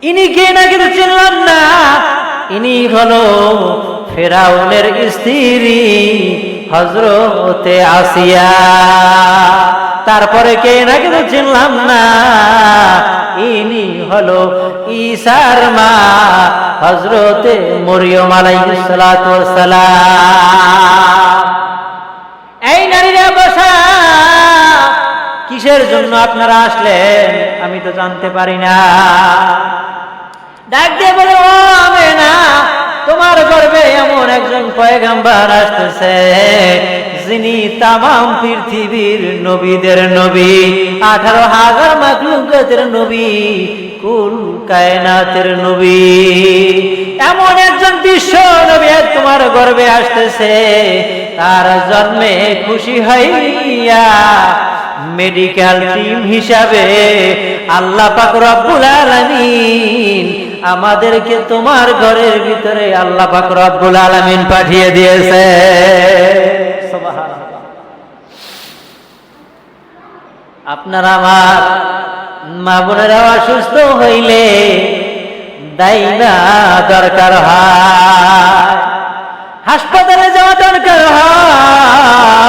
ইনি কে না কিন্তু চিনলাম না। ইনি হলো ফেরাউনের স্ত্রী হযরতে আসিয়া। তারপরে কে না কিন্তু চিনলাম না। ইনি হলো ঈসার মা হযরতে মরিয়ম আলাইহিস সালাতু ওয়াস সালাম। এই নারীরা বসা, কিসের জন্য আপনারা আসলেন আমি তো জানতে পারি না। ডাক দিয়ে বলে, ও আমেনা, তোমার গর্ভে এমন একজন পয়গম্বর আসতেছে যিনি তামাম পৃথিবীর নবীদের নবী, 18,000 মাখলুকাতের নবী, কুল কায়নাতের নবী। এমন একজন বিশ্ব নবী তোমার গর্ভে আসতেছে। তার জন্মে খুশি হইয়া মেডিকেল টিম হিসাবে আল্লাহ পাক রব্বুল আলামিন আমাদেরকে তোমার ঘরের ভিতরে আল্লাহ পাক রব্বুল আলামিন পাঠিয়ে দিয়েছে। সুবহানাল্লাহ। আপনারা আমার মা বোনেরা অসুস্থ হইলে দাইনা দরকার হয়, হাসপাতালে যাওয়া দরকার হয়,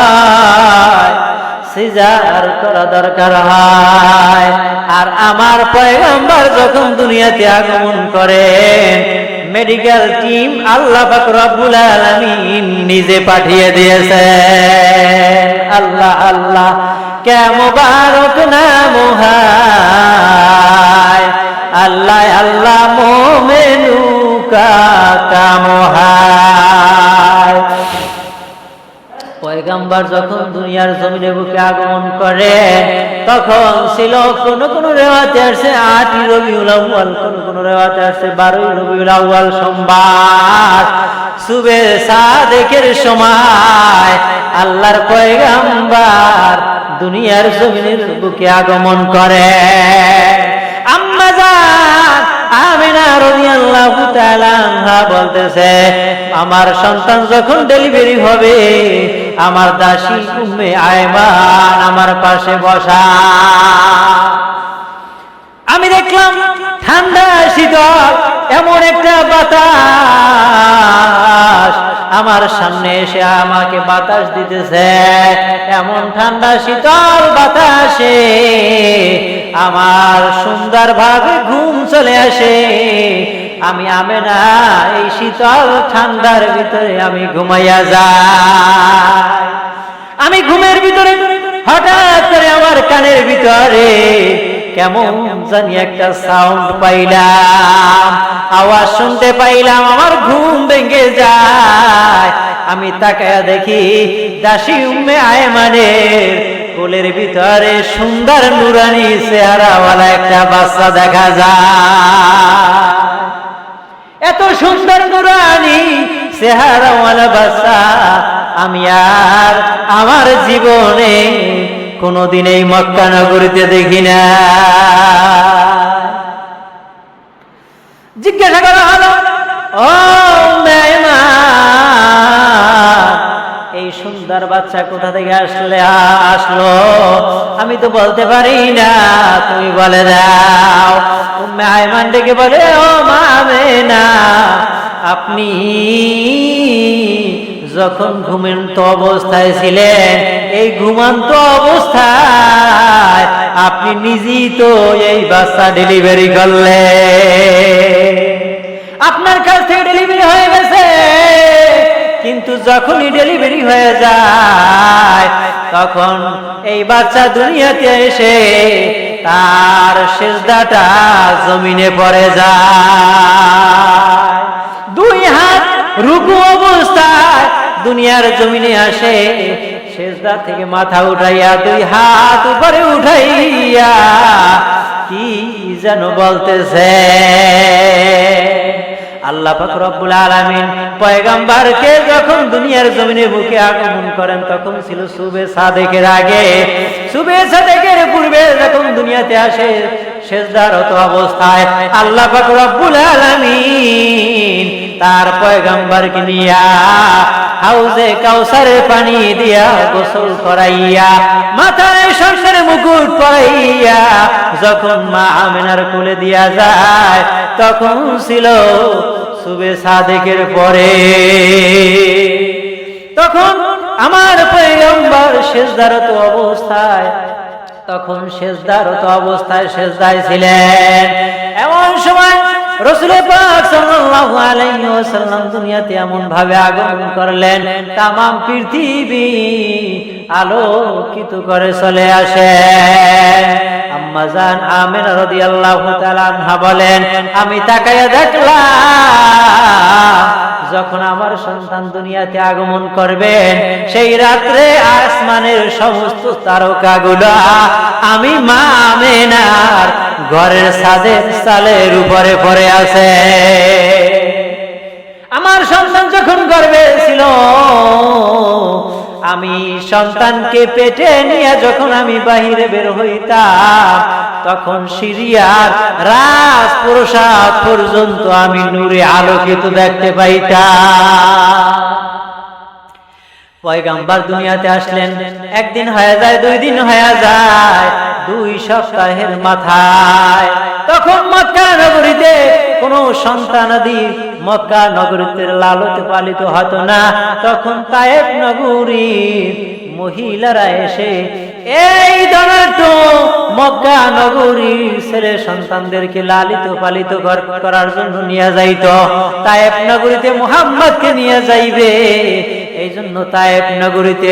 সিজার করা দরকার হয়। আর আমার পয়গম্বর যখন দুনিয়াতে আগমন করেন, মেডিকেল টিম আল্লাহ পাক রব্বুল আলামিন নিজে পাঠিয়ে দিয়েছে। আল্লাহ আল্লাহ কে মুবারক নাম হায়, আল্লাহ আল্লাহ মোমেনু কা কাম হায়। পয়গম্বর যখন দুনিয়ার জমিনে বুকে আগমন করে তখন ছিল কোন কোন রেওয়াতে আসছে 8ই রবিউল আউয়াল, কোন কোন রেওয়াতে আসছে 12ই রবিউল আউয়াল সোমবার। সুবে সাদেকের সময় আল্লাহর পয়গম্বর দুনিয়ার জমিনের বুকে আগমন করে। আম্মা জান আমিনা রাদিয়াল্লাহু তাআলা আনহা বলতেছে, আমার সন্তান যখন ডেলিভারি হবে আমার দাসী উম্মে আয়মান আমার পাশে বসা। আমি দেখলাম ঠান্ডা শীতল এমন একটা বাতাস আমার সামনে এসে আমাকে বাতাস দিতেছে। এমন ঠান্ডা শীতল বাতাসে আমার সুন্দরভাবে ঘুম চলে আসে। আমি আমেনা এই শীতল ঠান্ডার ভিতরে আমি ঘুমাইয়া যাই। আমি ঘুমের ভিতরে হঠাৎ করে আমার কানের ভিতরে কেমন জানি একটা সাউন্ড পাইলাম, আওয়াজ শুনতে পাইলাম, আমার ঘুম ভেঙে যায়। আমি তাকায়া দেখি দাসী উম্মে আয়মানের কোলের ভিতরে সুন্দর নুরানি চেহারাওয়ালা একটা বাচ্চা দেখা যায়। এত সুন্দর নুরানি চেহারাওয়ালা বাচ্চা আমি আর আমার জীবনে কোনদিন এই মক্কা নগরীতে দেখি না। জিজ্ঞাসা করা হলো, ও মেয়েমা, এই সুন্দর বাচ্চা কোথা থেকে আসলো? আমি তো বলতে পারি না, তুমি বলে দাও। উম্মে আয়মান ডেকে বলে, ও মা আমেনা, আপনি যখন ঘুমন্ত অবস্থায় ছিলেন, এই ঘুমান্ত অবস্থায় আপনি নিজেই তো এই বাচ্চা ডেলিভারি করলেন। আপনার কাছ থেকে ডেলিভারি হয়ে গেছে, কিন্তু যখনই ডেলিভারি হয়ে যায় তখন এই বাচ্চা দুনিয়াতে এসে তার সিজদাটা জমিনে পড়ে যায়। 2 হাত রুকু অবস্থায় দুনিয়ার জমিনে আসে, সিজদা থেকে মাথা উঠাইয়া 2 হাত উপরে উঠাইয়া কি যেন বলতেছে। আল্লাহ পাক রব্বুল আলামিন পয়গম্বরকে যখন দুনিয়ার জমিনে বুকে আগমন করেন তখন ছিল সুবে সাদেকের আগে। সুবে সাদেকের পূর্বে যখন দুনিয়াতে আসে সিজদারত অবস্থায় আল্লাহ পাক রব্বুল আলামিন তার পয়গম্বরকে নিয়া হাউজে কাউসারের পানি দিয়া গোসল করাইয়া মাথায় স্বর্ণের মুকুট পরাইয়া যখন মা আমিনার কোলে দিয়া যায় তখন ছিল সুবে সাদেকের পরে। তখন আমার পয়গম্বর সিজদারত অবস্থায়, তখন সিজদারত অবস্থায় সিজদায় ছিলেন। এমন সময় রাসূল পাক সাল্লাল্লাহু আলাইহি ওয়াসাল্লাম দুনিয়াতে এমন ভাবে আগমন করলেন, তামাম পৃথিবী আলোকিত করে চলে আসে। আম্মা জান আমিনা রাদিয়াল্লাহু তাআলা আনহা বলেন, আমি তাকায়া দেখলাম যখন আমার সন্তান দুনিয়াতে আগমন করবেন, সেই রাত্রে আসমানের সমস্ত তারকাগুলো আমি মা আমিনার ঘরের ছাদের চালের উপরে পড়ে আছে। আমার সন্তান যখন গর্ভে ছিল, আমি সন্তানকে পেটে নিয়ে যখন আমি বাহিরে বের হইতাম, তখন সিরিয়ার রাজপ্রাসাদ পর্যন্ত আমি নূরে আলোকিত দেখতে পাইতাম। পয়গম্বর দুনিয়াতে আসলেন, একদিন হয়ে যায়, 2 দিন হয়ে যায়, 2 সপ্তাহের মাথায় তখন মক্কা নগরীতে কোন সন্তানাদি মক্কা নগরীতে লালিত পালিত হতো না। তখন তায়েফ নগরীর মহিলারা এসে এই ধনাঢ্য মক্কা নগরীর ছেলে সন্তানদেরকে লালিত পালিত করার জন্য নিয়ে যাইত। তায়েফ নগরীতে মুহাম্মদকে নিয়ে যাইবে, এই জন্য তায়েফ নগরীতে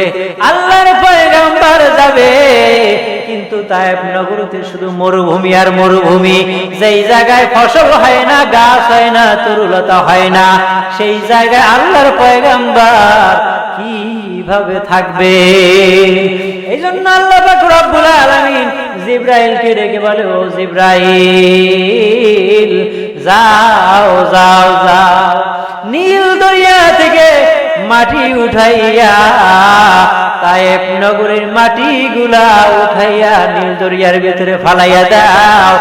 আল্লাহর পয়গম্বর যাবে। কিন্তু তায়েফ নগরীতে শুধু মরুভূমি আর মরুভূমি, যেই জায়গায় ফসল হয় না, গাছ হয় না, তরুলতা হয় না, সেই জায়গায় আল্লাহর পয়গম্বর কিভাবে থাকবে? এই জন্য আল্লাহ পাক রব্বুল আলামিন জিবরাইলকে ডেকে বলে, ও জিবরাইল যাও যাও যাও, নীল দরিয়া থেকে মাটি উঠাইয়া, তায়েফ নগরীর মাটিগুলা উঠাইয়া নীল দরিয়ার ভিতরে ফালাইয়া দাও,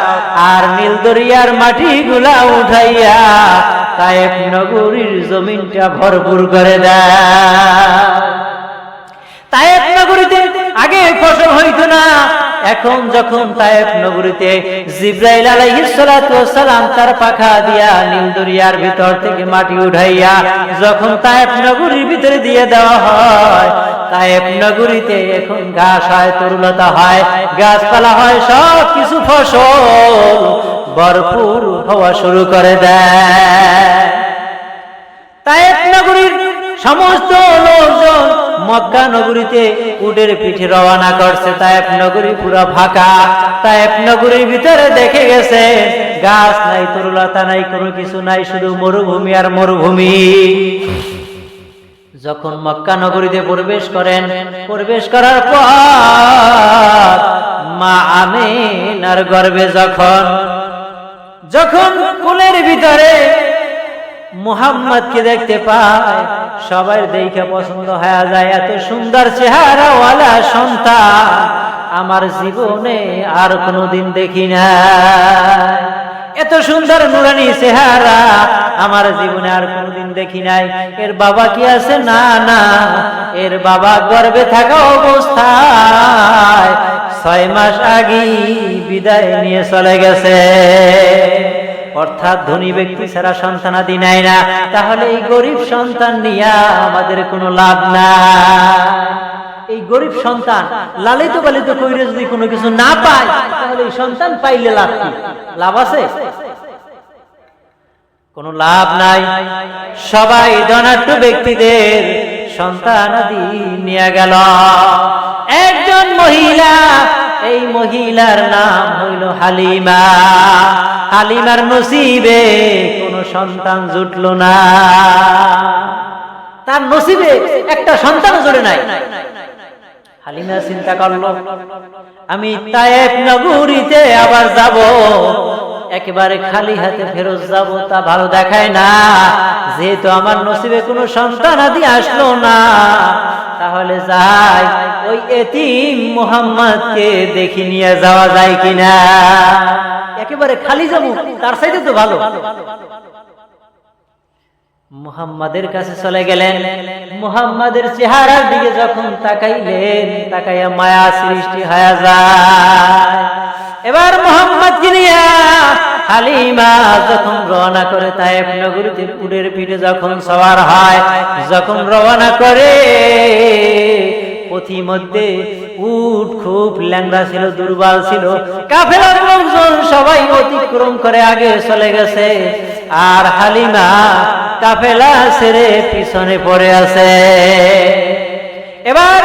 আর নীল দরিয়ার মাটিগুলা উঠাইয়া তায়েফ নগরীর জমিনটা ভরপুর করে দাও। তায়েফ নগরীতে আগে ফসল হইতো না, এখন যখন তায়েফ নগরীতে জিবরাইল আলাইহিস সালাতু ওয়াস সালাম তার পাখা দিয়া নীল দরিয়ার ভিতর থেকে মাটি উঠাইয়া যখন তায়েফ নগরীর ভিতরে দিয়ে দেওয়া হয়, তায়েফ নগরীতে এখন ঘাস হয়, তরুলতা হয়, গাছপালা হয়, সব কিছু ফসল ভরপুর হওয়া শুরু করে দেয়। তায়েফ নগরীর সমস্ত লোকজন মক্কা নগরীতে উটের পিঠে রওনা করছে। তায়েফ নগরী পুরো ফাঁকা। তায়েফ নগরীর ভিতরে দেখে গেছে গাছ নাই, তরুলতা নাই, কোনো কিছু নাই, শুধু মরুভূমি আর মরুভূমি। যখন মক্কা নগরীতে প্রবেশ করেন, প্রবেশ করার পর মা আমিনার গর্ভে যখন কোলের ভিতরে মুহাম্মদকে দেখতে পায়, সবাই দেখে পছন্দ হয়ে যায়। এত সুন্দর চেহারাওয়ালা সন্তান আমার জীবনে আর কোনোদিন দেখি না। এত সুন্দর নুরানি চেহারা আমার জীবনে আর কোনোদিন দেখি নাই। এর বাবা কি আছে? না না, এর বাবা গর্ভে থাকা অবস্থায় 6 মাস আগে বিদায় নিয়ে চলে গেছে। অর্থাৎ ধনী ব্যক্তি ছাড়া সন্তানাদি নেয় না। তাহলে এই গরিব সন্তান নিয়ে আমাদের কোনো লাভ নাই। এই গরিব সন্তান লালিত পালিত কইরে যদি কোনো কিছু না পায়, তাহলে এই সন্তান পাইলে লাভ কি? লাভ আছে? কোনো লাভ নাই। সবাই ধনাঢ্য ব্যক্তিদের সন্তানাদি নিয়ে গেল। একজন মহিলা, এই মহিলার নাম হইল হালিমা। হালিমার নসিবে কোনো সন্তান জুটল না। তার নসিবে একটা সন্তান জুটে নাই। হালিমা চিন্তা করলো, আমি তায়েফ নগরীতে আবার যাব, একেবারে খালি হাতে ফেরত যাব তা ভালো দেখায় না। যেহেতু আমার নসিবে কোনো সন্তান আদি আসলো না, তাহলে যাই ওই এতিম মুহাম্মদকে দেখি নিয়ে যাওয়া যায় কিনা। একেবারে খালি যাব, তার চাইতে তো ভালো। মুহাম্মাদের কাছে চলে গেলেন। মুহাম্মাদের চেহারার দিকে যখন তাকাইলেন, তাকাইয়া মায়া সৃষ্টি হয়ে যায়। এবার মুহাম্মদকে নিয়ে হালিমা যখন রওনা করে তায়েফ নগরীতে উটের পিঠে যখন সওয়ার হয়, যখন রওনা করে পথিমধ্যে উট খুব ল্যাংড়া ছিল, দুর্বল ছিল। কাফেলার লোকজন সবাই অতিক্রম করে আগে চলে গেছে, আর হালিমা কাফেলা ছেড়ে পিছনে পড়ে আছে। এবার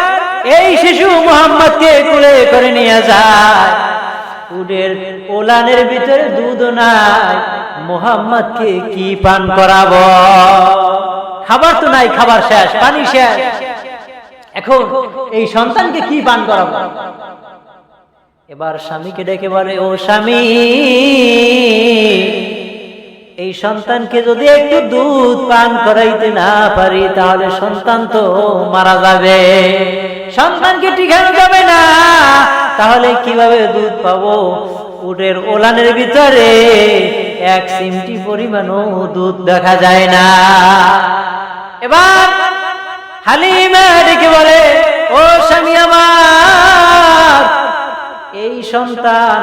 এই শিশু মুহাম্মদকে কোলে করে নিয়ে যায়। উটের ওলানের ভিতরে দুধ নাই, মুহাম্মদকে কি পান করাবো? খাবার তো নাই, খাবার শেষ, পানি শেষ। এখন এই সন্তানকে কি পান করাবো? এবার স্বামীকে ডেকে বলে, ও স্বামী, এই সন্তানকে যদি একটু দুধ পান করাইতে না পারি তাহলে সন্তান তো মারা যাবে, সন্তানকে টিকানো যাবে না, তাহলে কিভাবে দুধ পাবো? উটের ওলানের ভিতরে এক চিমটি পরিমাণও দুধ দেখা যায় না। এবার হালিমা ডেকে বলে, ও স্বামী আমার, এই সন্তান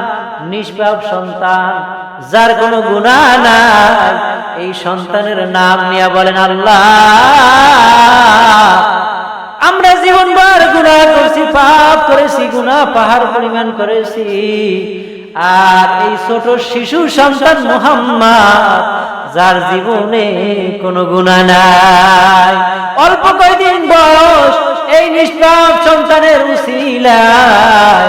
নিষ্পাপ সন্তান, যার কোনো গুনাহ নাই, এই সন্তানের নাম নিয়ে বলেন আল্লাহ, আমরা জীবনভর গুনাহ করেছি, পাপ করেছি, গুনাহ পাহাড় পরিমাণ করেছি, আর এই ছোট শিশু সন্তান মুহাম্মদ, যার জীবনে কোনো গুনাহ নাই, অল্প কয়েকদিন বয়স, এই নিষ্পাপ সন্তানের উসিলায়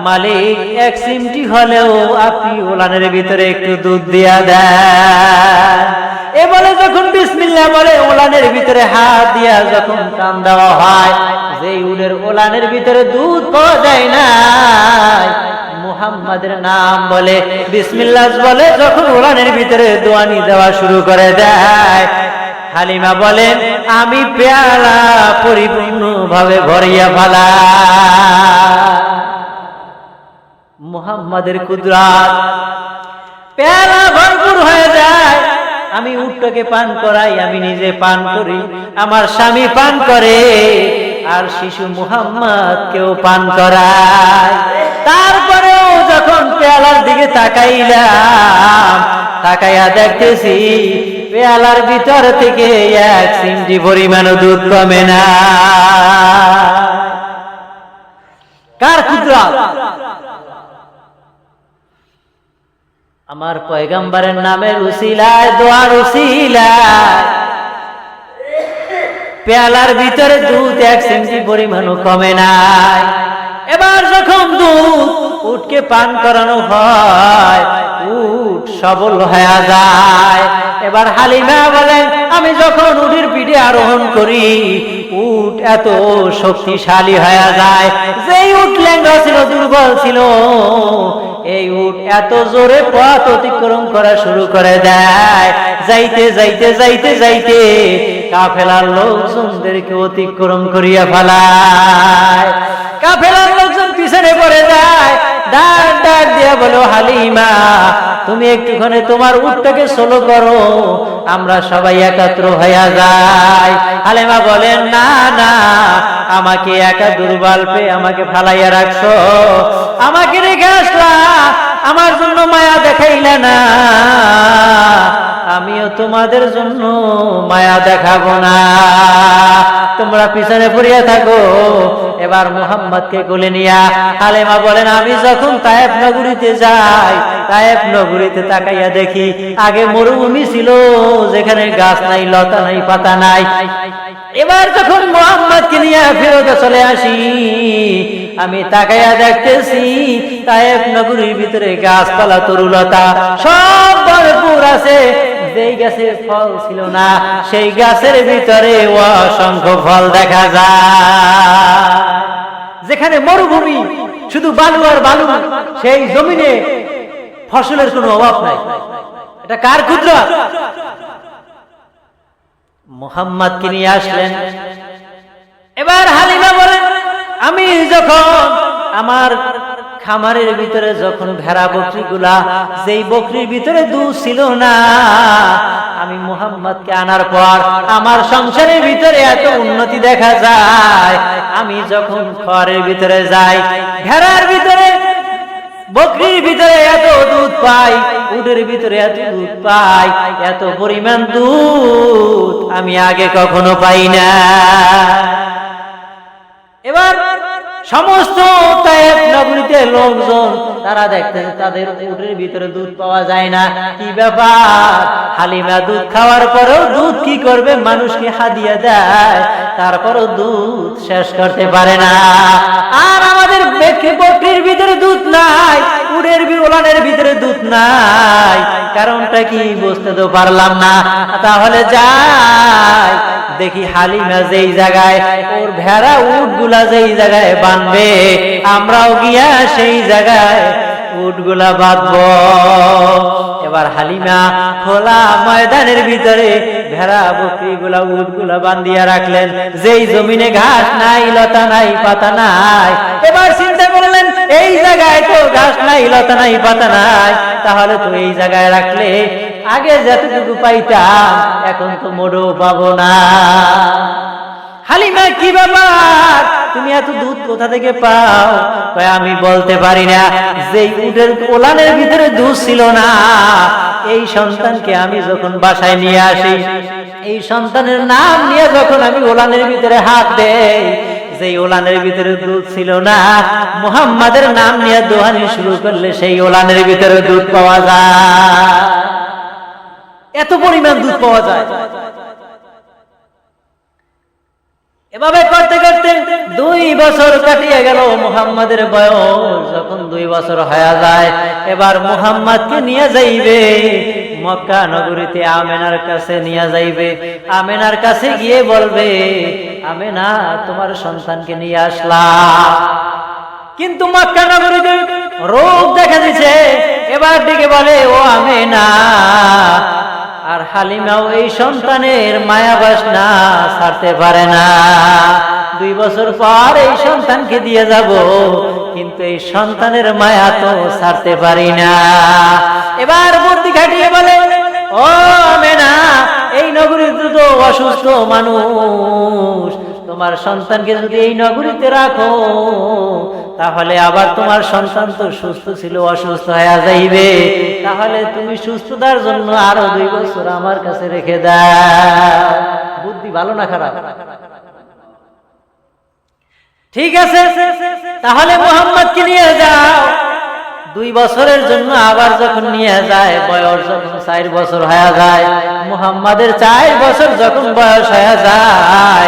মালিক এক চিমটি হলেও আপনি ওলানের ভিতরে একটু দুধ দিয়া দেন। এ বলে যখন বিসমিল্লাহ বলে ওলানের ভিতরে হাত দিয়া যখন টান দেওয়া হয়, যে উটের ওলানের ভিতরে দুধ পাওয়া যায় না, মুহাম্মাদের নাম বলে, বিসমিল্লাহ বলে যখন ওলানের ভিতরে দোয়ানি দেওয়া শুরু করে দেয়, হালিমা বলেন আমি পেয়ালা পরিপূর্ণভাবে ভরিয়া ফেলা। মুহাম্মাদের কুদরত, পেয়ালা ভরপুর হয়ে যায়। আমি উটটাকে পান করাই, আমি নিজে পান করি, আমার স্বামী পান করে, আর শিশু মুহাম্মদকেও পান করায়। তারপরেও যখন পেয়ালার দিকে তাকাইলাম, তাকাইয়া দেখতেছি পেয়ালার ভিতর থেকে এক চিমটি পরিমাণ দুধ কমে না। কার কুদরত? আমার পয়গম্বরের নামের উসিলায়, দোয়ার উসিলায় পেয়ালার ভিতরে দুধ এক চিমটি পরিমাণও কমে নাই। এবার যখন দুধ উটকে পান করানো হয়, উট সবল হয়ে যায়। এবার হালিমা বলেন আমি যখন উটের পিঠে আরোহণ করি, উট এত শক্তিশালী হয়ে যায়, যেই উট ল্যাংড়া ছিল, দুর্বল ছিল, এই উট এত জোরে পথ অতিক্রম করা শুরু করে দেয়। যাইতে যাইতে যাইতে যাইতে কাফেলার লোকজনদেরকে অতিক্রম করিয়া ফেলায়। কাফেলার লোকজন পিছনে পড়ে যায়। ডাক ডাক দিয়া বলো, হালিমা তুমি একটুখানি তোমার উটটাকে সোলো করো, আমরা সবাই একত্র হইয়া যাই। হালিমা বলেন না না, আমাকে একা দুর্বল পেয়ে আমাকে ফালাইয়া রাখছো, আমাকে রেখে আসলা, আমার জন্য মায়া দেখাইলে না, আমিও তোমাদের জন্য মায়া দেখাবো না, তোমরা পিছনে পড়িয়া থাকো। এবার মুহাম্মদকে কোলে নিয়া হালিমা বলেন আমি যখন তায়েফ নগরীতে যাই, তায়েফ নগরীতে তাকাইয়া দেখি আগে মরুভূমি ছিল, যেখানে গাছ নাই, লতা নাই, পাতা নাই। এবার যখন মুহাম্মদকে নিয়ে ফেরত চলে আসি, আমি তাকাইয়া দেখতেছি তায়েফ নগরীর ভিতরে গাছপালা, তরুলতা সব ভরপুর আছে। যেই গাছের ফল ছিল না, সেই গাছের ভিতরে অসংখ্য ফল দেখা যায়। যেখানে মরুভূমি, শুধু বালু আর বালু, সেই জমিনে ফসলের কোনো অভাব নাই। এটা কার কুদরত? মুহাম্মদকে নিয়ে আসলেন। এবার হালিমা বলেন আমি যখন আমার খামারের ভিতরে যখন ভেড়া বকরিগুলা, যেই বকরির ভিতরে দুধ ছিল না, আমি মুহাম্মদকে আনার পর আমার সংসারের ভিতরে এত উন্নতি দেখা যায়। আমি যখন ঘরের ভিতরে যাই, ভেড়ার ভিতরে বকরির ভিতরে এত দুধ পাই, উটের ভিতরে এত দুধ পাই, এত পরিমাণ দুধ আমি আগে কখনো পাই না। এবার সমস্ত তায়েফ নগরীতে লোকজন তারা দেখতেছে তাদের উটের ভিতরে দুধ পাওয়া যায় না। কি ব্যাপার? হালিমা দুধ খাওয়ার পরেও দুধ কি করবে? মানুষকে হাদিয়া দেয়, তারপরও দুধ শেষ করতে পারে না। আর আমাদের বকরির ভিতরে দুধ নাই, উটের ওলানের ভিতরে দুধ নাই, কারণটা কি বুঝতে তো পারলাম না। তাহলে যাই দেখি হালিমা যেই জায়গায় ওর ভেড়া উটগুলা যেই জায়গায় বাঁধবে, আমরাও গিয়া সেই জায়গায় উটগুলা বাঁধবো। এবার হালিমা খোলা ময়দানের ভিতরে ভেড়া বকরিগুলা উটগুলা বান্ধিয়া রাখলেন, যেই জমিনে ঘাস নাই, লতা নাই, পাতা নাই। এবার চিন্তা করলেন এই জায়গায় তো ঘাস নাই, লতা নাই, পাতা নাই, তাহলে তো এই জায়গায় রাখলে আগে যতটুকু পাইতাম এখন তো মোটেও পাবো না। হালিমা কি ব্যাপার? তুমি এত দুধ কোথা থেকে পাও? আমি বলতে পারি না। যেই উটের ওলানের ভিতরে দুধ ছিল না, এই সন্তানকে আমি যখন বাসায় নিয়ে আসি, এই সন্তানের নাম নিয়ে যখন আমি ওলানের ভিতরে হাত দেই, যেই ওলানের ভিতরে দুধ ছিল না, মুহাম্মাদের নাম নিয়ে দোহানি শুরু করলে সেই ওলানের ভিতরে দুধ পাওয়া যায়। এত পরিমাণ দুধ পাওয়া যায়। এভাবে করতে করতে 2 বছর কাটিয়ে গেল। মুহাম্মাদের বয়স যখন 2 বছর হয়ে যায়, এবার মুহাম্মাদকে নিয়ে যাইবে মক্কা নগরীতে, আমেনার কাছে নিয়ে যাইবে। আমেনার কাছে গিয়ে বলবে, আমেনা তোমার সন্তানকে নিয়ে আসলাম। কিন্তু মক্কা নগরীতে রোগ দেখা দিছে। এবার ডেকে বলে, ও আমেনা। আর হালিমাও এই সন্তানের মায়া বাসনা ছাড়তে পারে না। 2 বছর পর এই সন্তানকে দিয়ে যাব, কিন্তু এই সন্তানের মায়া তো ছাড়তে পারি না। এবার বুদ্ধি খাটিয়ে বলে, ও আমেনা, এই নগরীতে তো অসুস্থ মানুষ, তোমার সন্তানকে যদি এই নগরীতে রাখো, তাহলে আবার তোমার সন্তান তো সুস্থ ছিল অসুস্থ হয়ে যাইবে। তাহলে তুমি সুস্থতার জন্য আরো 2 বছর আমার কাছে রেখে দাও। বুদ্ধি ভালো না খারাপ? ঠিক আছে, তাহলে মুহাম্মদকে নিয়ে যাও। 2 বছরের জন্য আবার যখন নিয়ে যায়, বয়স যখন 4 বছর হয়ে যায়, মুহাম্মাদের 4 বছর যখন বয়স হয়ে যায়,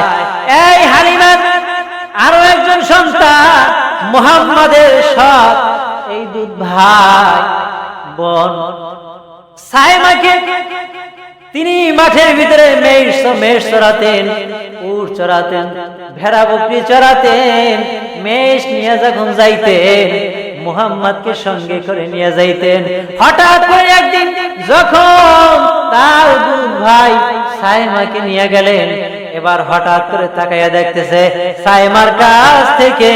এই হালিমার আরো একজন সন্তান মুহাম্মাদের সব এই দুধ ভাই বোন সাইমাকে তিনি মাঠের ভিতরে মেষ চড়াতেন, উট চড়াতেন, ভেড়া বকরি চড়াতেন। মেষ নিয়ে যখন যাইতেন, মুহাম্মাদকে সঙ্গে করে নিয়ে যাইতেন। হঠাৎ করে একদিন যখন তার দুধ ভাই সাইমাকে নিয়ে গেলেন, এবার হঠাৎ করে তাকাইয়া দেখতেছে সাইমার কাছ থেকে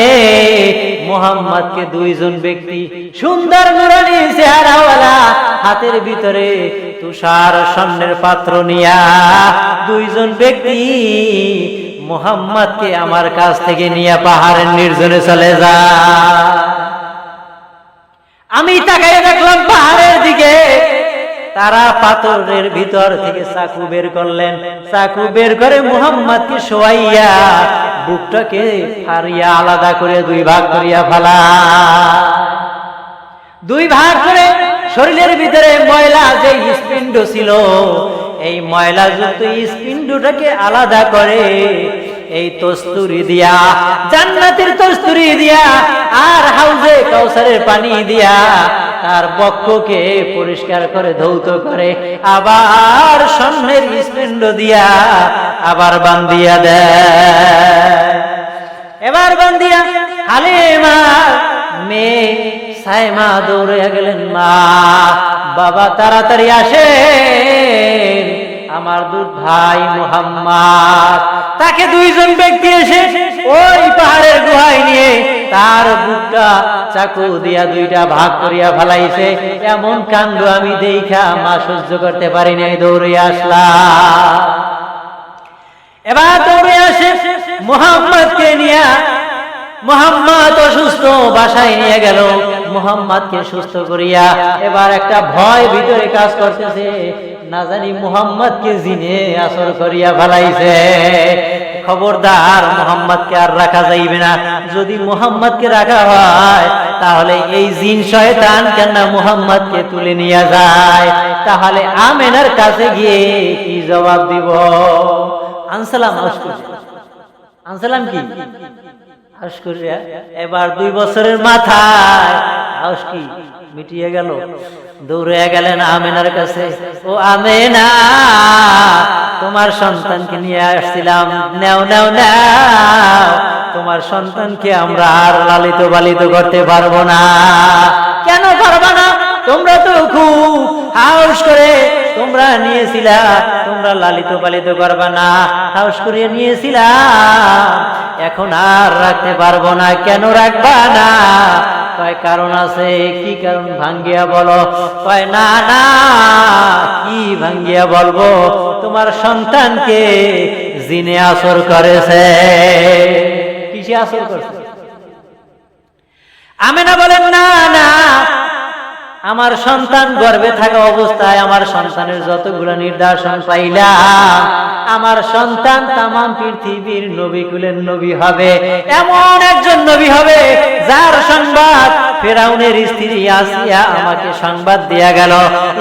মুহাম্মাদকে 2 জন ব্যক্তি, সুন্দর নুরানি চেহারাওয়ালা, হাতের ভিতরে তুষার স্বর্ণের পাত্র নিয়া 2 জন ব্যক্তি মুহাম্মাদকে আমার কাছ থেকে নিয়ে পাহাড়ের নির্জনে চলে যায়। আমি তাকাইয়া দেখলাম পাহাড়ের দিকে। তারা পাথরের ভিতর থেকে চাকু বের করলেন। চাকু বের করে মুহাম্মাদকে শোয়াইয়া বুকটাকে ফাড়িয়া আলাদা করে 2 ভাগ করিয়া ফেলা। 2 ভাগ করে শরীরের ভিতরে ময়লা যে স্পিন্ড ছিল, এই ময়লা যুক্ত স্পিন্ডটাকে আলাদা করে এই তস্তুরি দিয়া, জান্নাতের তস্তুরি দিয়া আর হাউজে কাউসারের পানি দিয়া তার বক্ষকে পরিষ্কার করে ধৌত করে আবার স্বর্ণের স্পিন্ড দিয়া আবার বান্ধিয়া দেয়। এবার বান্ধিয়া হালিমা মেয়ে সাইমা দৌড়ে গেলেন, মা বাবা তাড়াতাড়ি আসেন, আমার দুধ ভাই মুহাম্মদ। তাকে 2 জন ব্যক্তি এসে ওই পাহাড়ের গুহায় নিয়ে তার বুকটা চাকু দিয়া 2টা ভাগ করিয়া ফেলাইছে। এমন কাণ্ড আমি দেখা মা সহ্য করতে পারি নাই, দৌড়ে আসলাম। এবার দৌড়ে আসে মুহাম্মদকে নিয়ে, মুহাম্মদ অসুস্থ, বাসায় নিয়ে গেল। মুহাম্মদকে সুস্থ করিয়া এবার একটা ভয় ভিতরে কাজ করতেছে, না জানি মুহাম্মদকে জিনে আসর করিয়া ফেলাইছে। খবরদার, মুহাম্মদকে আর রাখা যাইবে না। যদি মুহাম্মদকে রাখা হয় তাহলে এই জিন শয়তান কেন মুহাম্মদকে তুলে নিয়ে যায়? তাহলে আমেনার কাছে গিয়ে কি জবাব দিব? আনসালাম আনসালাম কি আশকুরিয়া। এবার 2 বছরের মাথায় আউস কি মিটিয়ে গেল। দৌড়ে গেলেন আমেনার কাছে। ও আমেনা, তোমার সন্তানকে নিয়ে আসছিলাম, নাও নাও নাও। তোমার সন্তানকে আমরা আর লালিত পালিত করতে পারবো না। কেন পারবা না? তোমরা তো খুব হাউস করে তোমরা নিয়েছিলা, তোমরা লালিত পালিত করবা না, হাউস করে নিয়েছিলা। এখন আর রাখতে পারবো না। কেন রাখবা না? কয় কারণ আছে। কি কারণ ভাঙ্গিয়া বলো। কয় না না, কি ভাঙ্গিয়া বলবো? তোমার সন্তানকে জিনে আসর করেছে। কিসে আসর করেছে? আমেনা বলেন না না, আমার সন্তান গর্ভে থাকা অবস্থায় আমার সন্তানের যতগুলো নিদর্শন পাইলাম, আমার সন্তান তামাম পৃথিবীর নবীকুলের নবী হবে। এমন একজন নবী হবে যার সংবাদ ফেরাউনের স্ত্রী আসিয়া আমাকে সংবাদ দিয়া গেল।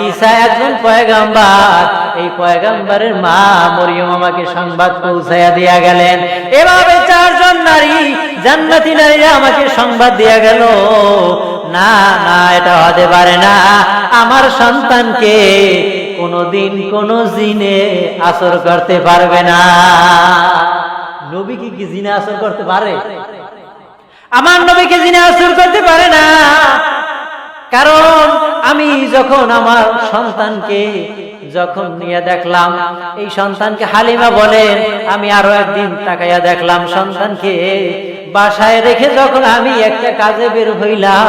ঈসা একজন পয়গম্বর, এই পয়গম্বরের মা মরিয়ম আমাকে সংবাদ পৌঁছাইয়া দিয়া গেলেন। এভাবে 4 জন নারী, জান্নাতি নারীরা আমাকে সংবাদ দিয়া গেল। না না, এটা হতে পারে না। আমার সন্তানকে কোনদিন কোন জিনে আসর করতে পারবে না। নবীকে কি জিনে আসর করতে পারে? আমার নবীকে জিনে আসর করতে পারে না। কারণ আমি যখন আমার সন্তানকে যখন নিয়ে দেখলাম, এই সন্তানকে হালিমা বলেন, আমি আরো একদিন তাকাইয়া দেখলাম সন্তানকে বাসায় রেখে যখন আমি একটা কাজে বের হইলাম,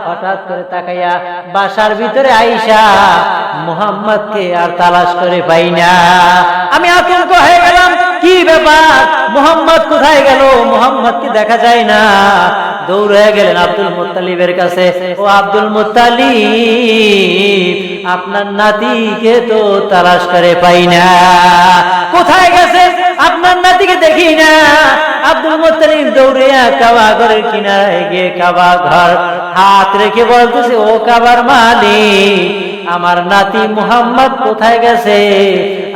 হঠাৎ করে তাকাইয়া বাসার ভিতরে আইসা মুহাম্মদকে আর তালাশ করে পাই না। আমি আতঙ্ক হয়ে গেলাম, কি ব্যাপার, মুহাম্মদ কোথায় গেল? মুহাম্মদকে দেখা যায় না। দৌড়ে গেলেন আব্দুল মুত্তালিবের কাছে। ও আব্দুল মুত্তালিব, আপনার নাতিকে তো তালাশ করে পাই না, কোথায় গেছে? আপনার নাতিকে দেখি না। আব্দুল মুত্তালিব দৌড়ে কাবা ঘরের কিনারে গিয়ে কাবা ঘর হাত রেখে বলতেছে, ও কাবার মালিক, আমার নাতি মুহাম্মদ কোথায় গেছে?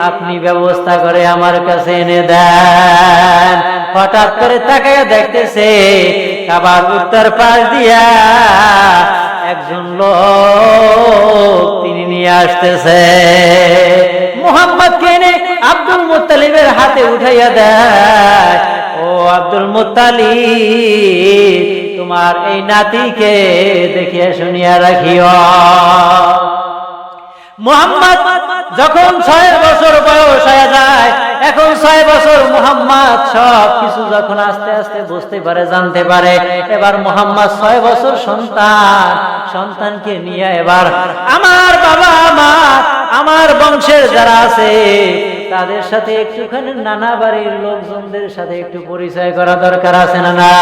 আপনি ব্যবস্থা করে আমার কাছে এনে দেন। হঠাৎ করে তাকাইয়া দেখতেছে কাবার উত্তর পাশ দিয়া একজন লোক তিনি নিয়ে আসতেছে। মুহাম্মদকে এনে আব্দুল মুত্তালিবের হাতে উঠাইয়া দেয়। ও আব্দুল মুত্তালিব, তোমার এই নাতিকে দেখিয়া শুনিয়া রাখিও। মুহাম্মদ যখন 6 বছর বয়স হয়ে যায়, এখন 6 বছর মুহাম্মদ সব কিছু যখন আস্তে আস্তে বুঝতে পারে, জানতে পারে, এবার মুহাম্মদ 6 বছর সন্তানকে নিয়ে এবার আমার বাবা মা, আমার বংশের যারা আছে তাদের সাথে একটুখানি নানা বাড়ির লোকজনদের সাথে একটু পরিচয় করা দরকার আছে না না?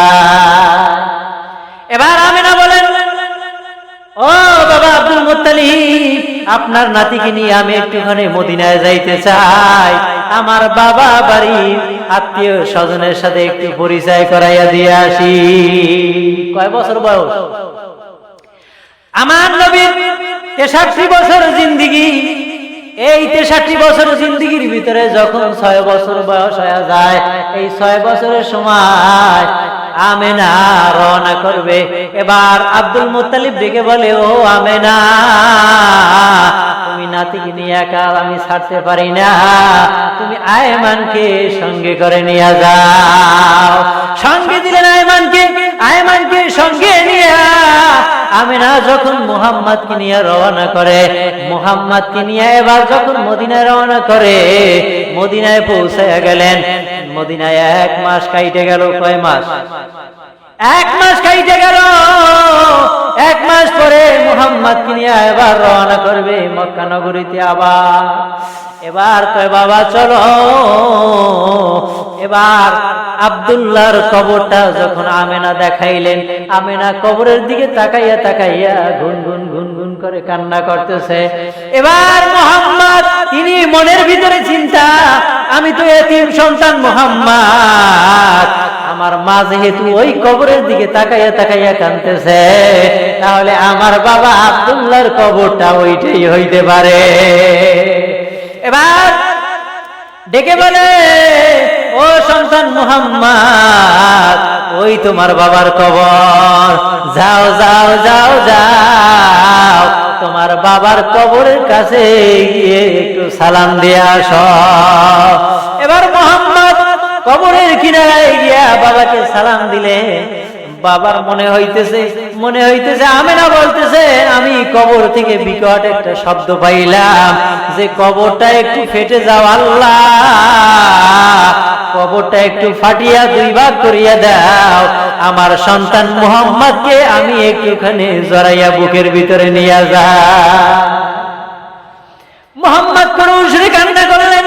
এবার আমিনা বলেন, ও বাবা আব্দুল মুত্তালিব, আপনার নাতিকে নিয়ে আমি একটুখানি মদিনায় যাইতে চাই। আমার বাবা বাড়ির আত্মীয় স্বজনের সাথে একটু পরিচয় করাইয়া দিয়ে আসি। কয় বছর বয়স? আমার নবীর 63 বছর জিন্দেগি। এই 63 বছর জিন্দেগির ভিতরে যখন 6 বছর বয়স হয়ে যায়, এই 6 বছরের সময় আমেনা রওনা করবে। এবার আব্দুল মুত্তালিব ডেকে বলে, ও আমেনা, তুমি নাতিকে নিয়ে একা আমি ছাড়তে পারি না, তুমি আয়মানকে সঙ্গে করে নিয়ে যাও। সঙ্গে দিলেন আয়মানকে। আয়মানকে সঙ্গে নিয়ে আমেনা যখন মুহাম্মদকে নিয়ে রওনা করে, মুহাম্মদকে নিয়ে এবার যখন মদিনায় রওনা করে, মদিনায় পৌঁছে গেলেন। মদিনায় 1 মাস কাইটে গেল। কয় মাস? 1 মাস কাইটে গেল। 1 মাস পরে মুহাম্মদকে নিয়ে এবার রওনা করবে মক্কা নগরীতে আবার। এবার কয় বাবা চলো এবার আব্দুল্লাহর কবরটা যখন আমেনা দেখাইলেন, আমেনা কবরের দিকে তাকাইয়া তাকাইয়া গুনগুন গুনগুন করে কান্না করতেছে। এবার মুহাম্মদ তিনি মনের ভিতরে চিন্তা, আমি তো এতিম সন্তান মুহাম্মদ, আমার মা যেহেতু ওই কবরের দিকে তাকাইয়া তাকাইয়া কাঁদতেছে, তাহলে আমার বাবা আব্দুল্লাহর কবরটা ওইটাই হইতে পারে। এবার ডেকে বলে, ও সন্তান মুহাম্মদ, ওই তোমার বাবার কবর, যাও যাও যাও যাও, তোমার বাবার কবরের কাছে গিয়ে একটু সালাম দিয়ে আসো। এবার মুহাম্মদ কবরের কিনারায় গিয়া বাবাকে সালাম দিলে, বাবার মনে হইতেছে আমেনা বলতেছে, আমি কবর থেকে বিকট একটা শব্দ পাইলাম যে কবরটা একটু ফেটে যাও আল্লাহ, কবরটা একটু ফাটিয়া দুই ভাগ করিয়া দাও, আমার সন্তান মুহাম্মদকে আমি একটুখানি জড়াইয়া বুকের ভিতরে নিয়ে যাও। মুহাম্মদ কোন উশরে কান্না করলেন।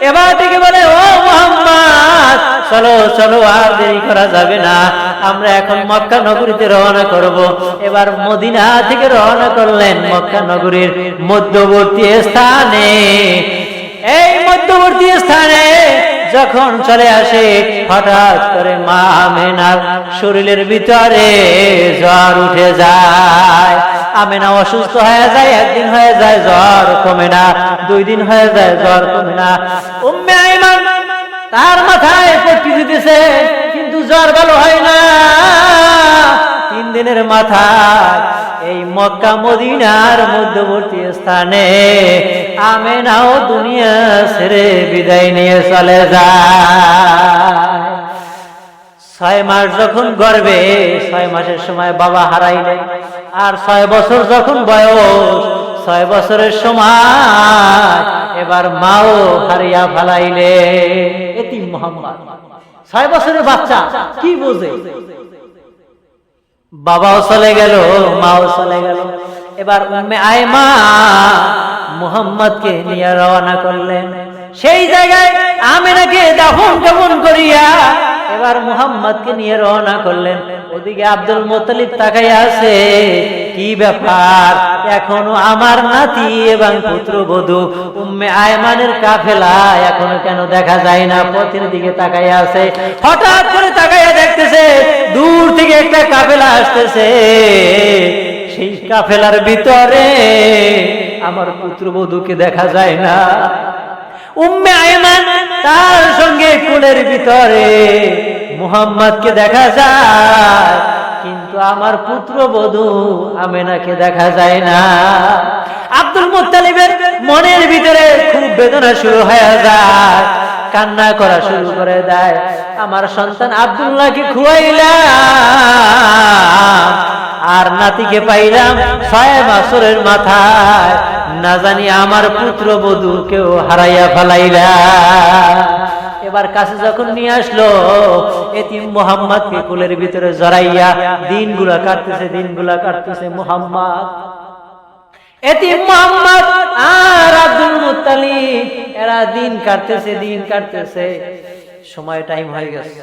এবার থেকে বলে, ও মুহাম্মদ, চলো চলো, আর দেরি করা যাবে না, আমরা এখন মক্কা নগরীতে রওনা করব। এবার মদিনা থেকে রওনা করলেন মক্কা নগরীর মধ্যবর্তী স্থানে। এই মধ্যবর্তী স্থানে যখন চলে আসে, হঠাৎ করে মা আমেনার শরীরের ভিতরে জ্বর উঠে যায়। আমেনা অসুস্থ হয়ে যায়, একদিন হয়ে যায় জ্বর কমে না, 2 দিন হয়ে যায় জ্বর কমে না। উম্মে আইমান তার মাথায় পট্টি দিতেছে, কিন্তু জ্বর ভালো হয় না। 3 দিনের মাথায় এই মক্কা মদিনার মধ্যবর্তী স্থানে আমেনাও দুনিয়া ছেড়ে বিদায় নিয়ে চলে যায়। 6 মাস যখন গর্ভে, 6 মাসের সময় বাবা হারাইলেন, আর 6 বছর যখন বয়স, 6 বছরের সময় এবার মাও হারিয়া ফেলাইলে। এতিম মুহাম্মদ 6 বছরের বাচ্চা, কি বোঝে? বাবাও চলে গেল, মাও চলে গেল। এবার উম্মে আয়মা মুহাম্মদকে নিয়ে রওনা করলেন সেই জায়গায় আমেনাকে দাফন কাফন করিয়া। এবার মুহাম্মদকে নিয়ে রওনা করলেন। ওদিকে আব্দুল মুত্তালিব তাকাইয়া আছে, কি ব্যাপার, এখনো আমার নাতি এবং পুত্রবধূ উম্মে আয়মানের কাফেলা এখনো কেন দেখা যায় না? পথের দিকে তাকাইয়া আছে। হঠাৎ করে তাকাইয়া দেখতেছে দূর থেকে একটা কাফেলা আসতেছে। সেই কাফেলার ভিতরে আমার পুত্রবধূকে দেখা যায় না। উম্মে আয়মান তার সঙ্গে কোলের ভিতরে মুহাম্মদকে দেখা যায়, কিন্তু আমার পুত্রবধূ আমেনাকে দেখা যায় না। আব্দুল মুত্তালিবের মনের ভিতরে খুব বেদনা শুরু হয়ে যায়, কান্না করা শুরু করে দেয়। আমার সন্তান আব্দুল্লাহকে খুয়াইলাম, আর নাতিকে পাইলাম 6 বছরের মাথায়, না জানি আমার পুত্রবধূ কেউ হারাইয়া ফেলাইলাম। এবার কাছে যখন নিয়ে আসলো, এতিম মুহাম্মদকে কোলের ভিতরে জড়াইয়া দিনগুলা কাটতেছে মুহাম্মদ। এতিম মুহাম্মদ আর আব্দুল মুত্তালিব এরা দিন কাটতেছে। সময় টাইম হয়ে গেছে।